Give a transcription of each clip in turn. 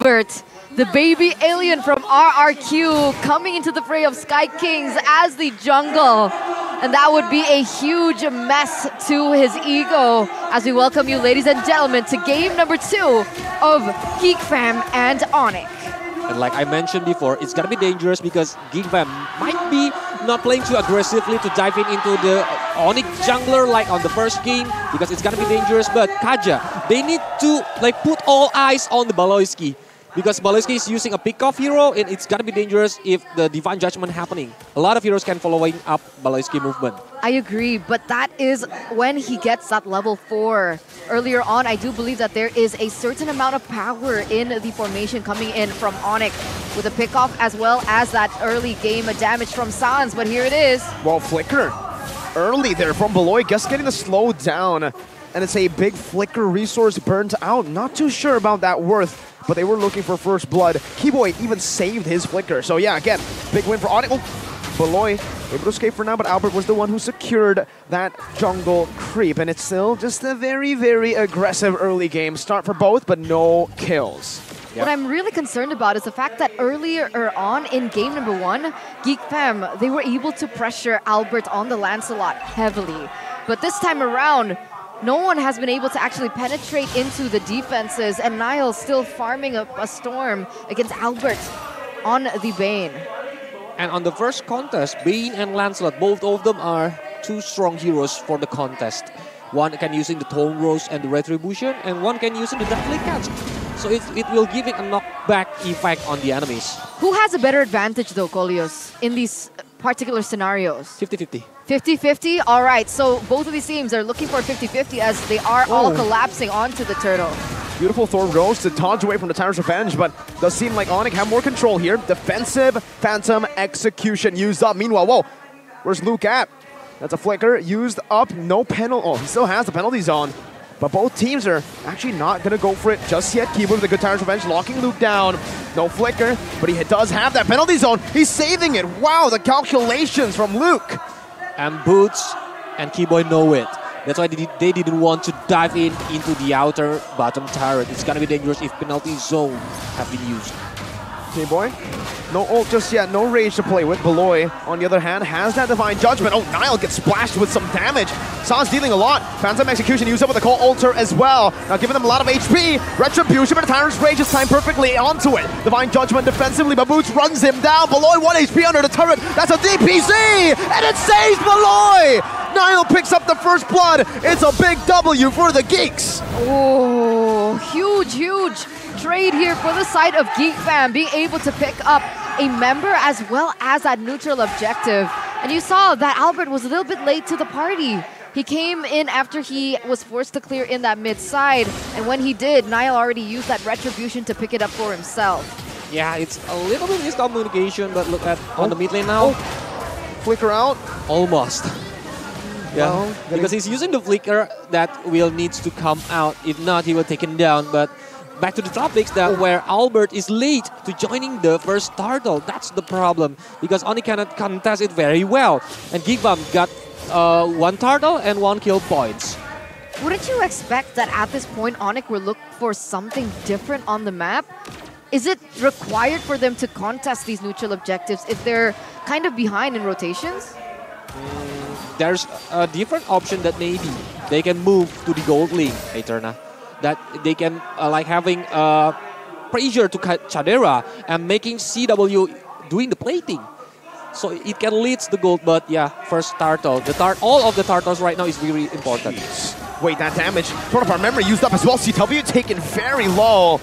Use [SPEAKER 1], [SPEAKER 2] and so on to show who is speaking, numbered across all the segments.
[SPEAKER 1] Albert, the baby alien from RRQ, coming into the fray of Sky Kings as the jungle. And that would be a huge mess to his ego. As we welcome you, ladies and gentlemen, to game number 2 of GeekFam and ONIC.
[SPEAKER 2] And like I mentioned before, it's gonna be dangerous because GeekFam might be not playing too aggressively to dive into the ONIC jungler like on the first game because it's gonna be dangerous. But Kaja, they need to put all eyes on the Baloyski because Baloyski is using a pick-off hero and it's gonna be dangerous if the Divine Judgment happening. A lot of heroes can following up Baloyski movement.
[SPEAKER 1] I agree, but that is when he gets that level 4. Earlier on, I do believe that there is a certain amount of power in the formation coming in from ONIC with a pickoff as well as that early game damage from Sans, but here it is.
[SPEAKER 3] Well, Flicker early there from Beloy, just getting the slow down, and it's a big Flicker resource burnt out. Not too sure about that worth, but they were looking for first blood. Keyboy even saved his Flicker, so yeah, again, big win for ONIC. Oh, Beloy able to escape for now, but Albert was the one who secured that jungle creep, and it's still just a very, very aggressive early game start for both, but no kills.
[SPEAKER 1] Yep. What I'm really concerned about is the fact that earlier on in game number 1, GeekFam, they were able to pressure Albert on the Lancelot heavily. But this time around, no one has been able to actually penetrate into the defenses, and Niall still farming a storm against Albert on the Bane.
[SPEAKER 2] And on the first contest, Bane and Lancelot, both of them are 2 strong heroes for the contest. One can using the Tone Rose and the Retribution, and one can using the Deathly Catch. So it will give it a knockback effect on the enemies.
[SPEAKER 1] Who has a better advantage though, Kolios, in these particular scenarios?
[SPEAKER 2] 50-50.
[SPEAKER 1] 50-50? Alright, so both of these teams are looking for 50-50 as they are all collapsing onto the turtle.
[SPEAKER 3] Beautiful Thorn Rose to dodge away from the Tyrant's Revenge, but does seem like ONIC have more control here. Defensive Phantom Execution used up. Meanwhile, whoa, where's Luke at? That's a Flicker used up, no penalty. Oh, he still has the penalty zone. But both teams are actually not going to go for it just yet. Keyboard with a good Tyrant's Revenge, locking Luke down. No Flicker, but he does have that penalty zone. He's saving it. Wow, the calculations from Luke.
[SPEAKER 2] And Boots and Keyboy know it. That's why they didn't want to dive into the outer bottom turret. It's gonna be dangerous if penalty zone have been used.
[SPEAKER 3] Keyboy, no ult just yet, no rage to play with. Beloy, on the other hand, has that Divine Judgment. Oh, Niall gets splashed with some damage. Sans dealing a lot. Phantom Execution used up with the Call Altar as well. Now giving them a lot of HP. Retribution, but the Tyrant's Rage is timed perfectly onto it. Divine Judgment defensively, but Boots runs him down. Beloy, 1 HP under the turret. That's a DPC! And it saves Beloy! Niall picks up the first blood. It's a big W for the Geeks.
[SPEAKER 1] Oh, huge trade here for the side of GeekFam, being able to pick up a member as well as that neutral objective. And you saw that Albert was a little bit late to the party. He came in after he was forced to clear in that mid side, and when he did, Niall already used that Retribution to pick it up for himself.
[SPEAKER 2] Yeah, it's a little bit miscommunication, but look at on the mid lane now.
[SPEAKER 3] Flicker out.
[SPEAKER 2] Almost. Yeah,
[SPEAKER 3] well,
[SPEAKER 2] because he's using the Flicker that will needs to come out. If not, he will take him down. But back to the topics that where Albert is late to joining the first turtle. That's the problem because ONIC cannot contest it very well. And GeekFam got 1 turtle and 1 kill points.
[SPEAKER 1] Wouldn't you expect that at this point ONIC will look for something different on the map? Is it required for them to contest these neutral objectives if they're kind of behind in rotations?
[SPEAKER 2] There's a different option that maybe they can move to the gold lane, Eterna. That they can like having pressure to Chadera and making CW doing the plating. So it can lead the gold, but yeah, first turtle. All of the turtles right now is really important.
[SPEAKER 3] Jeez. Wait, that damage. Part of our memory used up as well. CW taken very low.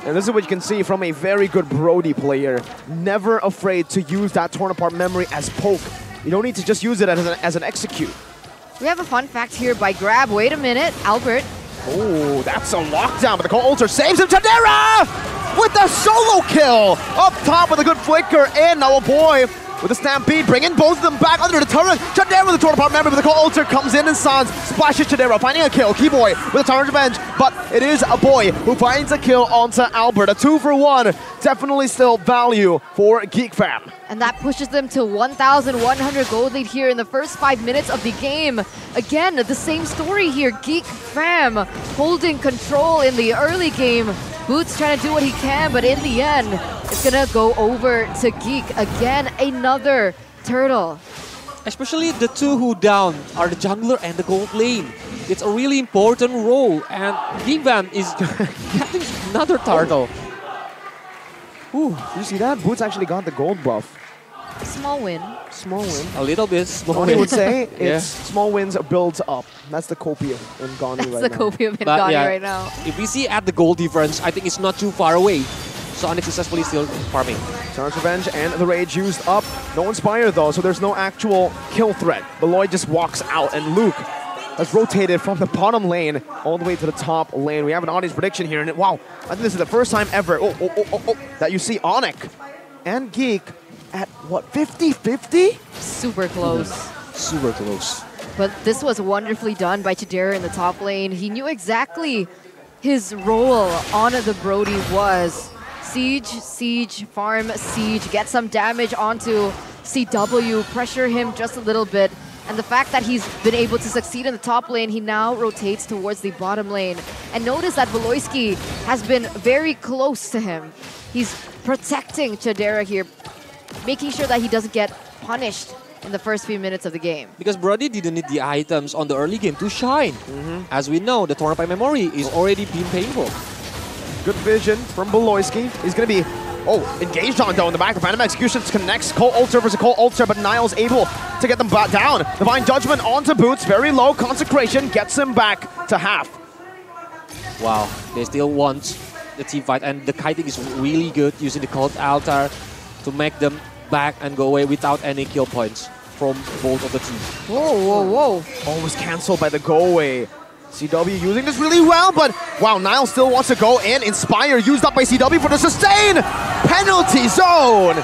[SPEAKER 3] And this is what you can see from a very good Brody player. Never afraid to use that torn apart memory as poke. You don't need to just use it as an execute.
[SPEAKER 1] We have a fun fact here by Grab. Wait a minute, Albert.
[SPEAKER 3] Oh, that's a lockdown, but the Call Altar saves him. Chadera with the solo kill! Up top with a good Flicker in. Now, oh boy, with a stampede, bringing both of them back under the turret. Chadera with the torn apart member, but the cold altar comes in and Sans splashes Chadera, finding a kill. Keyboy with a Tyrant's Revenge, but it is a boy who finds a kill onto Albert. A 2-for-1, definitely still value for GeekFam.
[SPEAKER 1] And that pushes them to 1,100 gold lead here in the first 5 minutes of the game. Again, the same story here. GeekFam holding control in the early game. Boots trying to do what he can, but in the end, it's gonna go over to Geek. Again, another turtle.
[SPEAKER 2] Especially the two who down are the jungler and the gold lane. It's a really important role, and GeekFam is getting another turtle.
[SPEAKER 3] Ooh, you see that? Boots actually got the gold buff.
[SPEAKER 1] Small win.
[SPEAKER 3] Small win.
[SPEAKER 2] A little bit small.
[SPEAKER 3] Oni would say
[SPEAKER 2] Yeah.
[SPEAKER 3] it's small wins builds up. That's the copium in Ghani
[SPEAKER 1] That's
[SPEAKER 3] right
[SPEAKER 1] the
[SPEAKER 3] now.
[SPEAKER 1] copium in
[SPEAKER 2] But
[SPEAKER 1] Ghani
[SPEAKER 2] yeah,
[SPEAKER 1] right now.
[SPEAKER 2] If we see at the goal difference, I think it's not too far away. So ONIC successfully still farming.
[SPEAKER 3] Tyrant's Revenge and the Rage used up. No Inspire though, so there's no actual kill threat. Beloy just walks out, and Luke has rotated from the bottom lane all the way to the top lane. We have an audience prediction here, and wow, I think this is the first time ever that you see ONIC and Geek at what, 50-50?
[SPEAKER 1] Super close.
[SPEAKER 2] Super close.
[SPEAKER 1] But this was wonderfully done by Chidera in the top lane. He knew exactly his role on the Brody was. Siege, siege, farm, siege, get some damage onto CW, pressure him just a little bit. And the fact that he's been able to succeed in the top lane, he now rotates towards the bottom lane. And notice that Voloisky has been very close to him. He's protecting Chidera here, making sure that he doesn't get punished in the first few minutes of the game.
[SPEAKER 2] Because Brody didn't need the items on the early game to shine. As we know, the torn by memory is already been painful.
[SPEAKER 3] Good vision from Beloisky. He's going to be, engaged on though in the back. The Phantom Executions connects Cold Altar versus Cold Altar, but Niall's able to get them back down. Divine Judgment onto Boots, very low. Consecration gets him back to half.
[SPEAKER 2] Wow, they still want the team fight, and the kiting is really good using the Cold Altar to make them back and go away without any kill points from both of the teams.
[SPEAKER 1] Whoa, whoa, whoa.
[SPEAKER 3] Almost cancelled by the go away. CW using this really well, but wow, Niall still wants to go in. Inspire used up by CW for the sustain! Penalty zone!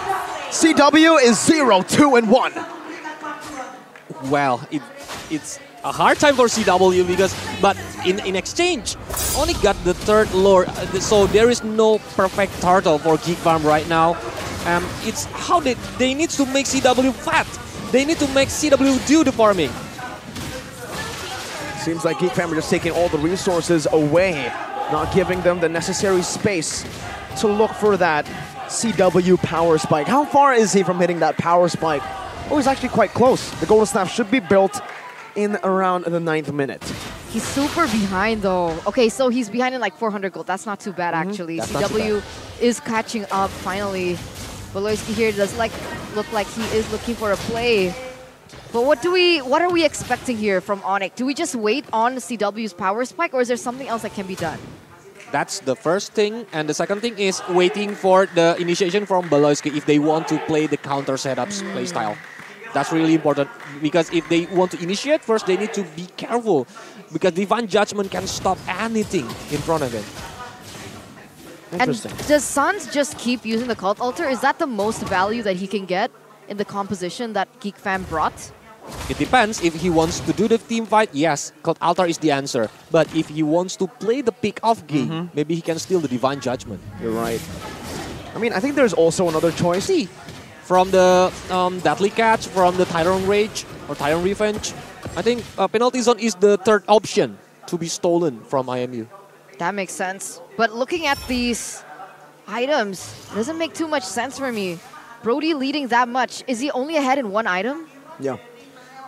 [SPEAKER 3] CW is 0-2-1.
[SPEAKER 2] Well, it's a hard time for CW but in exchange, only got the third lore, so there is no perfect turtle for GeekFam right now. It's how they need to make CW fat. They need to make CW do the farming.
[SPEAKER 3] Seems like GeekFam are just taking all the resources away, not giving them the necessary space to look for that CW power spike. How far is he from hitting that power spike? Oh, he's actually quite close. The Golden Staff should be built in around the 9th minute.
[SPEAKER 1] He's super behind though. Okay, so he's behind in like 400 gold. That's not too bad actually.
[SPEAKER 2] That's not too
[SPEAKER 1] CW is catching up finally. Voloisky here does look like he is looking for a play. But what are we expecting here from ONIC? Do we just wait on CW's power spike, or is there something else that can be done?
[SPEAKER 2] That's the first thing, and the second thing is waiting for the initiation from Beloisky if they want to play the counter setups playstyle. That's really important, because if they want to initiate first, they need to be careful, because Divine Judgment can stop anything in front of it.
[SPEAKER 3] Interesting.
[SPEAKER 1] And does Sans just keep using the Cult Altar? Is that the most value that he can get in the composition that GeekFam brought?
[SPEAKER 2] It depends. If he wants to do the team fight, yes, Cult Altar is the answer. But if he wants to play the pick-off game, maybe he can steal the Divine Judgment.
[SPEAKER 3] You're right. I mean, I think there's also another choice.
[SPEAKER 2] See, from the Deadly Catch, from the Tyrant Rage or Tyrant Revenge, I think Penalty Zone is the third option to be stolen from IMU.
[SPEAKER 1] That makes sense. But looking at these items, it doesn't make too much sense for me. Brody leading that much. Is he only ahead in one item?
[SPEAKER 3] Yeah.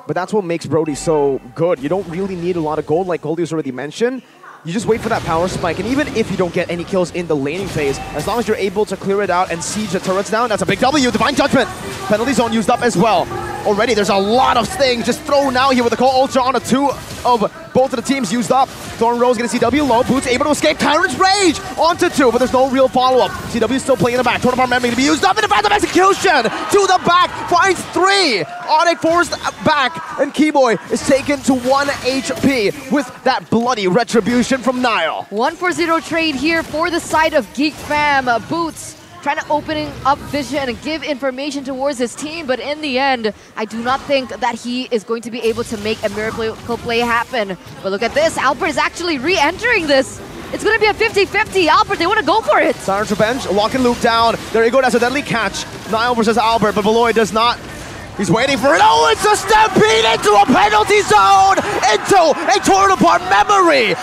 [SPEAKER 3] But that's what makes Brody so good. You don't really need a lot of gold, like Goldie's already mentioned. You just wait for that power spike, and even if you don't get any kills in the laning phase, as long as you're able to clear it out and siege the turrets down, that's a big W. Divine Judgment. Penalty Zone used up as well. Already, there's a lot of things just thrown out here with the Cold Ultra on a 2 of both of the teams used up. Thorn Rose getting CW low. Boots able to escape. Tyrant's Rage onto 2, but there's no real follow-up. CW still playing in the back. Torn apart memory to be used up in the Phantom Execution. To the back, finds 3. ONIC forced back, and Keyboy is taken to 1 HP with that bloody retribution from Niall.
[SPEAKER 1] 1-for-0 trade here for the side of GeekFam. Boots trying to open up vision and give information towards his team, but in the end, I do not think that he is going to be able to make a miracle play happen. But look at this, Albert is actually re-entering this. It's going to be a 50-50. Albert, they want to go for it.
[SPEAKER 3] Silence Revenge, lock and loop down. There you go, that's a deadly catch. Niall versus Albert, but Beloy does not. He's waiting for it. Oh, it's a stampede into a penalty zone! Into a torn apart memory!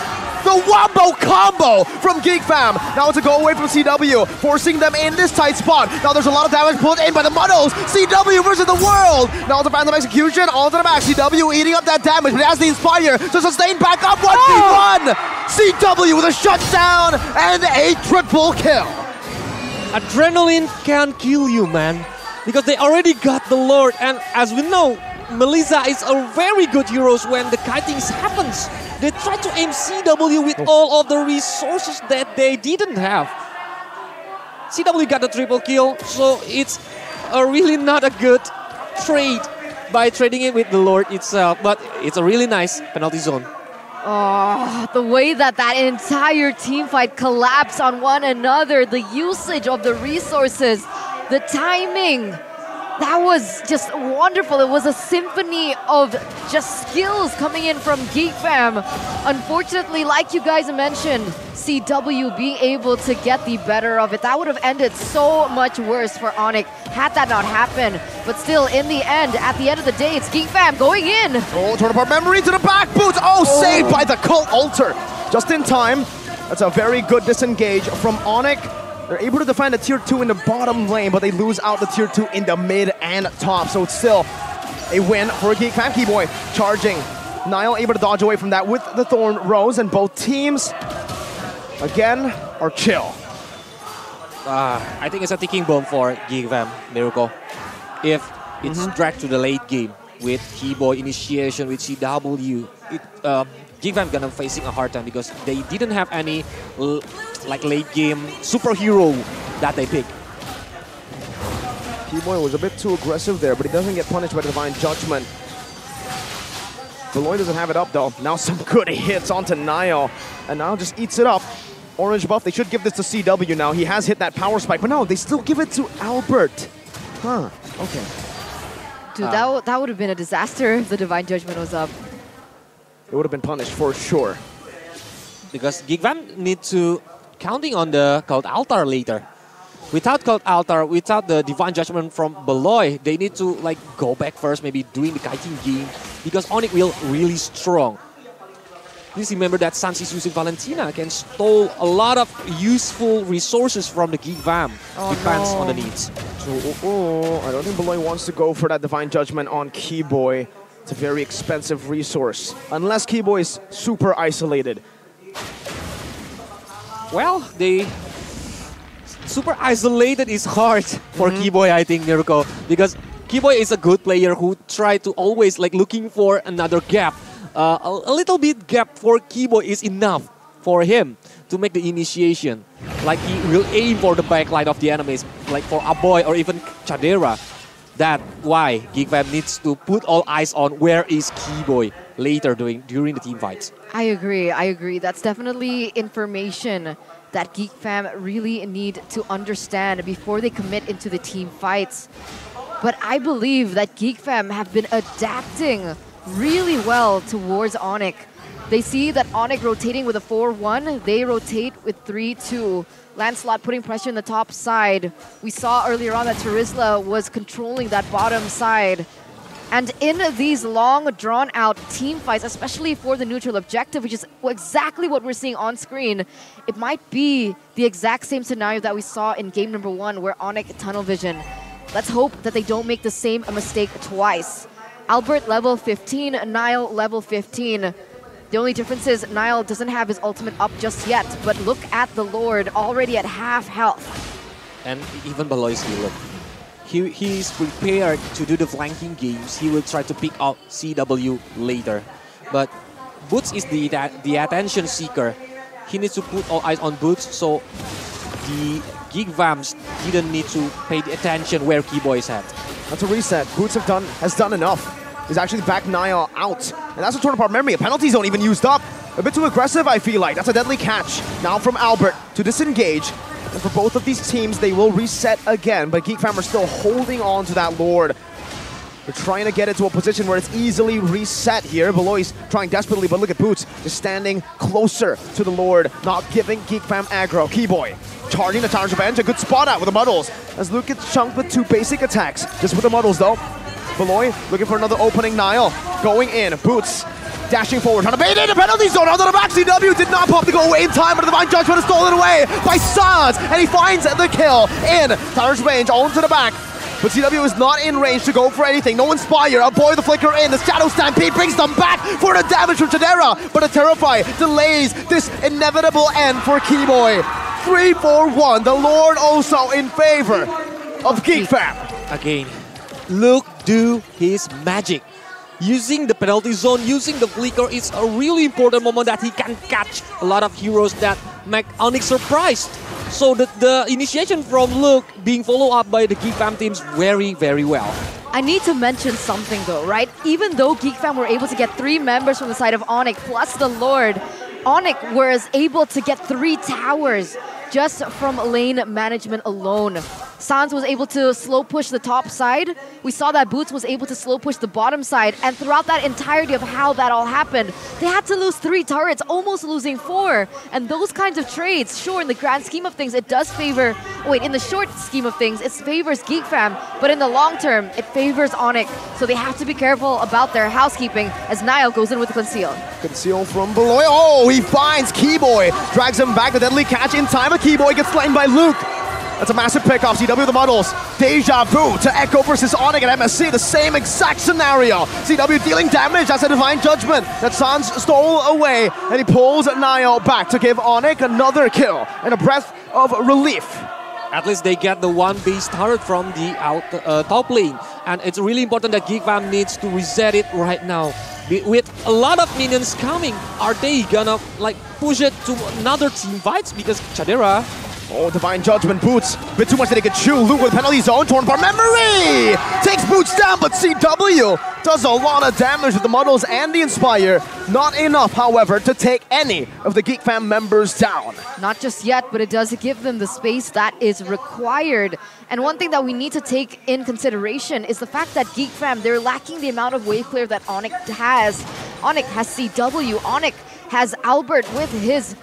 [SPEAKER 3] The Wombo combo from GeekFam. Now it's a go away from CW, forcing them in this tight spot. Now there's a lot of damage pulled in by the Muddles. CW versus the world. Now it's a random execution, onto the back. CW eating up that damage, but it has the Inspire to sustain back up 1v1. CW with a shutdown and a triple kill.
[SPEAKER 2] Adrenaline can kill you, man. Because they already got the Lord, and as we know, Melissa is a very good hero when the kiting happens. They try to aim CW with all of the resources that they didn't have. CW got the triple kill, so it's a really not a good trade by trading it with the Lord itself, but it's a really nice penalty zone.
[SPEAKER 1] Oh, the way that entire team fight collapsed on one another, the usage of the resources, the timing, that was just wonderful. It was a symphony of just skills coming in from GeekFam. Unfortunately, like you guys mentioned, CW being able to get the better of it. That would have ended so much worse for ONIC had that not happened. But still, in the end, at the end of the day, it's GeekFam going in.
[SPEAKER 3] Oh, torn apart memory to the back boots. Oh, saved by the Cult Altar. Just in time. That's a very good disengage from ONIC. They're able to defend the tier 2 in the bottom lane, but they lose out the tier 2 in the mid and top. So it's still a win for GeekFam. Keyboy charging. Niall able to dodge away from that with the Thorn Rose, and both teams, again, are chill.
[SPEAKER 2] I think it's a ticking bomb for GeekFam, Miracle. If it's dragged to the late game with Keyboy initiation, with CW, GeekFam gonna facing a hard time because they didn't have any like late game superhero that they pick.
[SPEAKER 3] Keyboy was a bit too aggressive there, but he doesn't get punished by Divine Judgment. Beloy doesn't have it up though. Now some good hits onto Niall, and Niall just eats it up. Orange buff, they should give this to CW now. He has hit that power spike, but no, they still give it to Albert. Huh, okay.
[SPEAKER 1] Dude, that would have been a disaster if the Divine Judgment was up.
[SPEAKER 3] It would have been punished for sure.
[SPEAKER 2] Because GeekFam need to counting on the Cult Altar later. Without Cult Altar, without the Divine Judgment from Beloy, they need to like go back first, maybe doing the kiting game, because ONIC will really strong. Please remember that Sans is using Valentina, can stole a lot of useful resources from the GeekFam. Depends on the needs.
[SPEAKER 3] So, I don't think Beloy wants to go for that Divine Judgment on Keyboy. It's a very expensive resource, unless Keyboy is super isolated.
[SPEAKER 2] Well, they super isolated is hard for Keyboy, I think, Miracle, because Keyboy is a good player who try to always like looking for another gap. A little bit gap for Keyboy is enough for him to make the initiation. Like he will aim for the backline of the enemies, like for Aboy or even Chadera. That's why GeekFam needs to put all eyes on where is Keyboy later during the team fights.
[SPEAKER 1] I agree. That's definitely information that GeekFam really need to understand before they commit into the team fights. But I believe that GeekFam have been adapting really well towards ONIC. They see that ONIC rotating with a 4-1, they rotate with 3-2. Lancelot putting pressure in the top side. We saw earlier on that Terizla was controlling that bottom side. And in these long, drawn-out team fights, especially for the neutral objective, which is exactly what we're seeing on screen, it might be the exact same scenario that we saw in game number 1, where ONIC tunnel vision. Let's hope that they don't make the same mistake twice. Albert level 15, Niall level 15. The only difference is Niall doesn't have his ultimate up just yet, but look at the Lord already at half health.
[SPEAKER 2] And even Beloy's healer. He's prepared to do the flanking games. He will try to pick out CW later. But Boots is the attention seeker. He needs to put all eyes on Boots, so the GeekFams didn't need to pay the attention where Keyboy is at.
[SPEAKER 3] That's a reset. Boots has done enough. He's actually backed Niall out. And that's a torn apart memory. A penalty zone even used up. A bit too aggressive, I feel like. That's a deadly catch. Now from Albert to disengage. And for both of these teams, they will reset again, but GeekFam are still holding on to that Lord. They're trying to get it to a position where it's easily reset here. Beloy's trying desperately, but look at Boots just standing closer to the Lord, not giving GeekFam aggro. Keyboy charging the Tower's Revenge, a good spot out with the Muddles, as Luke gets chunked with 2 basic attacks. Just with the Muddles though. Beloy looking for another opening. Niall going in. Boots dashing forward, trying to bait in the penalty zone onto the back. CW did not pop the goal away in time, but the Divine Judgment is stolen away by Sans, and he finds the kill in Tower's Revenge onto the back. But CW is not in range to go for anything. No Inspire, avoid the flicker in. The Shadow Stampede brings them back for the damage from Chadera. But a Terrify delays this inevitable end for Keyboy. 3-4-1, the Lord also in favor of GeekFam.
[SPEAKER 2] Again, Luke do his magic. Using the penalty zone, using the flicker is a really important moment that he can catch a lot of heroes that make ONIC surprised. So the initiation from Luke being followed up by the GeekFam teams very, very well.
[SPEAKER 1] I need to mention something though, right? Even though GeekFam were able to get 3 members from the side of ONIC plus the Lord, ONIC was able to get 3 towers just from lane management alone. Sans was able to slow push the top side. We saw that Boots was able to slow push the bottom side. And throughout that entirety of how that all happened, they had to lose 3 turrets, almost losing 4. And those kinds of trades, sure, in the grand scheme of things, it does favor... Wait, in the short scheme of things, it favors GeekFam. But in the long term, it favors ONIC. So they have to be careful about their housekeeping as Niall goes in with the Conceal.
[SPEAKER 3] Conceal from Beloy. Oh, he finds Keyboy. Drags him back. The deadly catch in time. But Keyboy gets slain by Luke. That's a massive pickoff. CW the Muddles. Deja Vu to Echo versus ONIC and MSC. The same exact scenario. CW dealing damage. That's a Divine Judgment that Sans stole away. And he pulls Niall back to give ONIC another kill and a breath of relief.
[SPEAKER 2] At least they get the 1 base turret from the top lane. And it's really important that GeekFam needs to reset it right now. With a lot of minions coming, are they gonna like push it to another team fights? Because Chadera...
[SPEAKER 3] Oh, Divine Judgment, Boots. A bit too much that he could chew. Luke with penalty zone, torn apart. Memory! Takes Boots down, but CW does a lot of damage with the Muddles and the Inspire. Not enough, however, to take any of the GeekFam members down.
[SPEAKER 1] Not just yet, but it does give them the space that is required. And one thing that we need to take in consideration is the fact that GeekFam, they're lacking the amount of wave clear that ONIC has. ONIC has CW, ONIC has Albert with his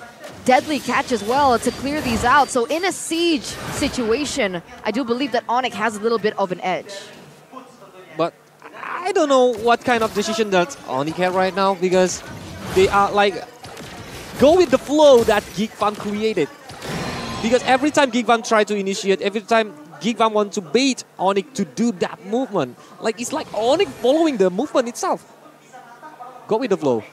[SPEAKER 1] deadly catch as well to clear these out. So in a siege situation, I do believe that ONIC has a little bit of an edge.
[SPEAKER 2] But I don't know what kind of decision that ONIC have right now, because they are like, go with the flow that GeekFam created. Because every time GeekFam try to initiate, every time GeekFam want to bait ONIC to do that movement, like it's like ONIC following the movement itself. Go with the flow.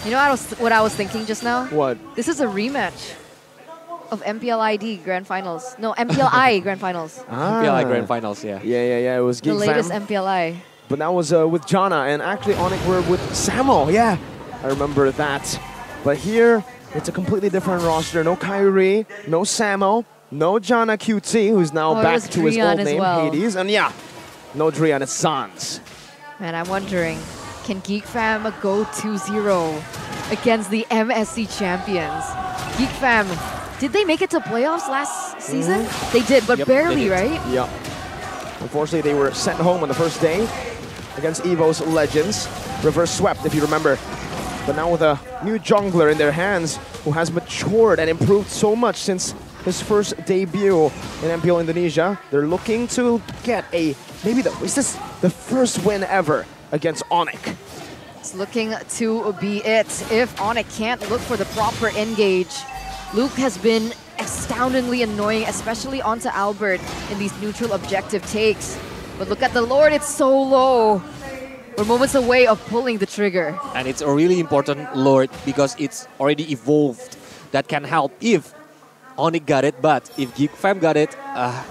[SPEAKER 1] You know what I was thinking just now?
[SPEAKER 3] What?
[SPEAKER 1] This is a rematch of MPLID Grand Finals. No, MPLI Grand Finals.
[SPEAKER 2] MPLI Grand Finals, yeah.
[SPEAKER 3] Yeah. It was GeekFam.
[SPEAKER 1] The latest MPLI.
[SPEAKER 3] But that was with Jana, and actually ONIC were with Samo. Yeah, I remember that. But here, it's a completely different roster. No Kairi, no Samo, no Jana QT, who's now back to his old name, Hades. And yeah, no Drian, it's Sans.
[SPEAKER 1] Man, I'm wondering, can GeekFam go 2-0 against the MSC champions? GeekFam, did they make it to playoffs last season? They did, but barely, right?
[SPEAKER 3] Yeah. Unfortunately, they were sent home on the first day against EVO's Legends. Reverse swept, if you remember. But now with a new jungler in their hands who has matured and improved so much since his first debut in MPL Indonesia, they're looking to get is this the first win ever against ONIC?
[SPEAKER 1] It's looking to be it. If ONIC can't look for the proper engage, Luke has been astoundingly annoying, especially onto Albert in these neutral objective takes. But look at the Lord, it's so low. We're moments away of pulling the trigger.
[SPEAKER 2] And it's a really important Lord because it's already evolved. That can help if ONIC got it, but if GeekFam got it,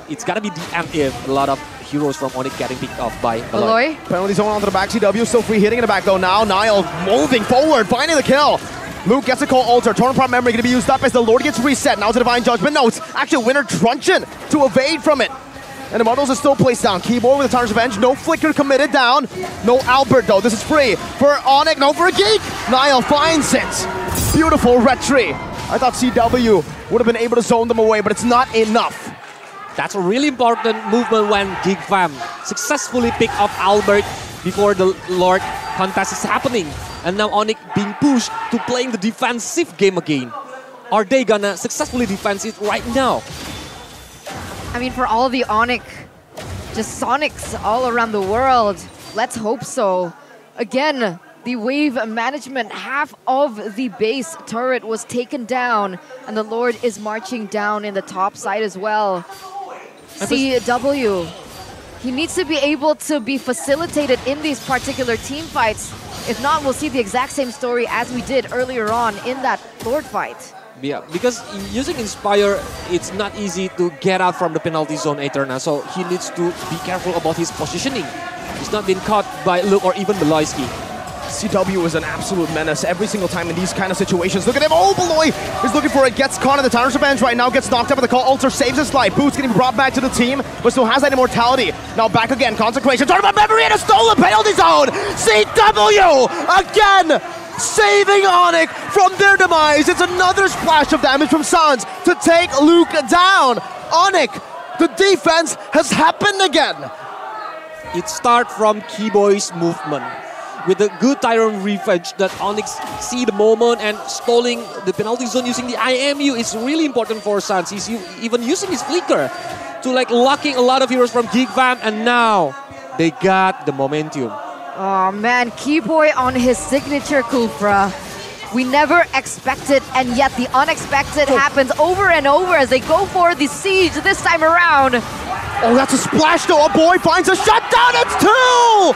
[SPEAKER 2] it's gonna be the end if a lot of heroes from ONIC getting picked off by Aloy.
[SPEAKER 3] Penalty zone onto the back, CW still free hitting in the back though now. Niall moving forward, finding the kill. Luke gets a call alter, torn apart memory gonna be used up as the Lord gets reset. Now to Divine Judgment, no, it's actually Winter Truncheon to evade from it. And the Muddles are still placed down. Keyboard with the Tower's Revenge, no flicker committed down. No Albert though, this is free for ONIC, no for a Geek. Niall finds it. Beautiful retry I thought CW would have been able to zone them away, but it's not enough.
[SPEAKER 2] That's a really important movement when GeekFam successfully picked off Albert before the Lord contest is happening. And now ONIC being pushed to playing the defensive game again. Are they gonna successfully defend it right now?
[SPEAKER 1] I mean, for all the ONIC, just Sonics all around the world, let's hope so. Again, the wave management, half of the base turret was taken down, and the Lord is marching down in the top side as well. CW, he needs to be able to be facilitated in these particular team fights. If not, we'll see the exact same story as we did earlier on in that Lord fight.
[SPEAKER 2] Yeah, because using Inspire, it's not easy to get out from the penalty zone, Eterna, so he needs to be careful about his positioning. He's not been caught by Luke or even Beloyski.
[SPEAKER 3] CW is an absolute menace every single time in these kind of situations. Look at him. Oh, Beloy is looking for it. Gets caught in the Tyrant's Revenge right now. Gets knocked up with the call. Alter saves his life. Boots getting brought back to the team, but still has that immortality. Now back again. Consecration. Tournament memory and a stolen penalty zone. CW again saving ONIC from their demise. It's another splash of damage from Sans to take Luke down. ONIC, the defense has happened again.
[SPEAKER 2] It starts from Keyboy's movement. With a good Tyrant revenge that ONIC see the moment and stalling the penalty zone using the IMU is really important for Sans. He's even using his flicker to like locking a lot of heroes from GeekFam, and now they got the momentum.
[SPEAKER 1] Oh man, Keyboy on his signature Kufra. We never expected, and yet the unexpected happens over and over as they go for the siege this time around.
[SPEAKER 3] Oh, that's a splash though. A boy finds a shutdown. It's two!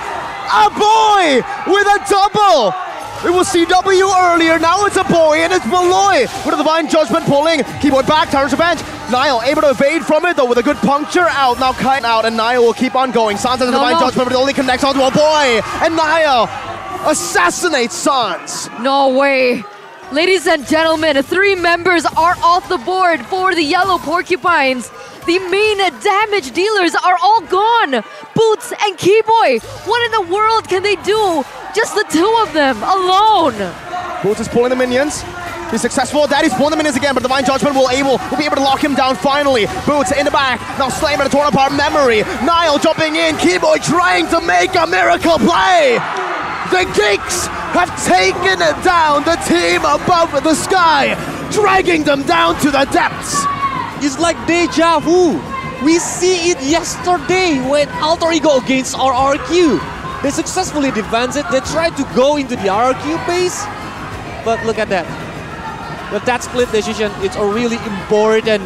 [SPEAKER 3] A boy with a double! It was CW earlier, now it's a boy and it's Beloy with a Divine Judgment pulling. Keyboy back, Tyrant's Revenge. Niall able to evade from it though with a good puncture out. Now Kite out and Niall will keep on going. Sans has a Divine Judgment, but it only connects onto a boy. And Niall assassinates Sans.
[SPEAKER 1] No way. Ladies and gentlemen, 3 members are off the board for the Yellow Porcupines. The main damage dealers are all gone. Boots and Keyboy. What in the world can they do? Just the 2 of them alone.
[SPEAKER 3] Boots is pulling the minions. He's successful at that. He's pulling the minions again, but Divine Judgment will be able to lock him down finally. Boots in the back. Now Slammer to torn apart memory. Niall jumping in. Keyboy trying to make a miracle play. The Geeks have taken down the team above the sky, dragging them down to the depths.
[SPEAKER 2] It's like deja vu. We see it yesterday when Alter Ego against RRQ. They successfully defended it. They tried to go into the RRQ base, but look at that. With that split decision, it's a really important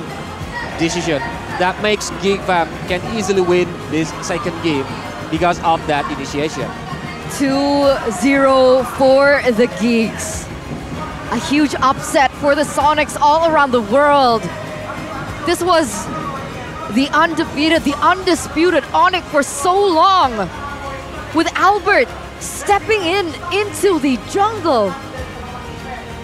[SPEAKER 2] decision that makes GeekFam can easily win this second game because of that initiation.
[SPEAKER 1] 2-0 for the Geeks. A huge upset for the Sonics all around the world. This was the undefeated, the undisputed ONIC for so long, with Albert stepping into the jungle.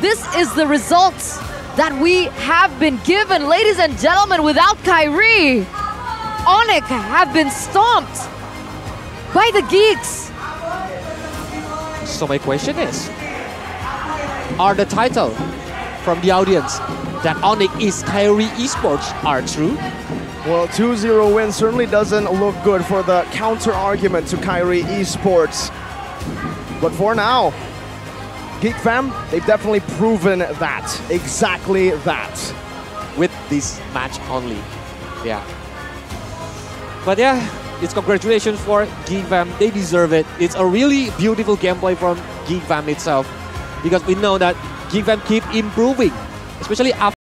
[SPEAKER 1] This is the results that we have been given, ladies and gentlemen. Without Kairi, ONIC have been stomped by the Geeks.
[SPEAKER 2] So my question is, are the title from the audience that ONIC is Kairi Esports are true?
[SPEAKER 3] Well, 2-0 win certainly doesn't look good for the counter argument to Kairi Esports. But for now, GeekFam, they've definitely proven that, exactly that.
[SPEAKER 2] With this match only, yeah. But yeah, it's congratulations for GeekFam, they deserve it. It's a really beautiful gameplay from GeekFam itself, because we know that GeekFam keep improving, especially after